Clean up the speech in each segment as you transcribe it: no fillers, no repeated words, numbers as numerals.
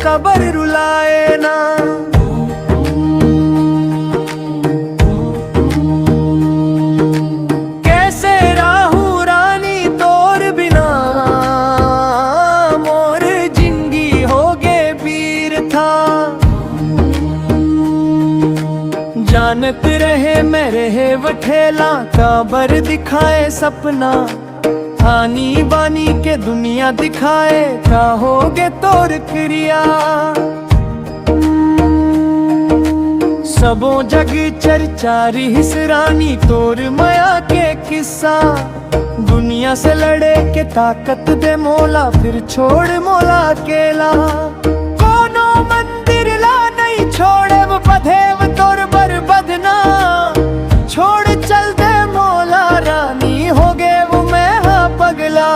Cover रुलाए ना। कैसे राहू रानी तोर बिना, मोर जिंदगी होगे पीर था। जानत रहे मैं रहे वठेला, काबर दिखाए सपना। आनी बानी के दुनिया दिखाए, काहोगे तोर क्रिया। सबों जग चर्चा रिहिस रानी, तोर माया के किस्सा। दुनिया से लड़े के ताकत दे मोला, फिर छोड़ मोला अकेला। कोनो मंदिर ला नहीं छोड़े बधेव तोर बरबदना। छोड़ चल दे मोला रानी, हो गे वो मैं हाँ पगला।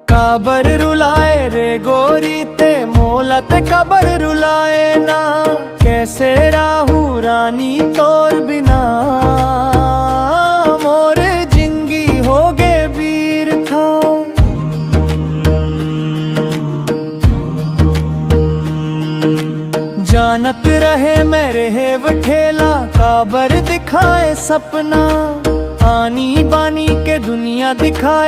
काबर रुलाए रे गोरी ते मोला, ते कबर रुलाए ना। कैसे राहू रानी तोर बिना, मोर जिंदगी होगे वीर था। जानत रहे मैं रहे वठेला, काबर दिखाए सपना। आनी बानी के दुनिया दिखाए,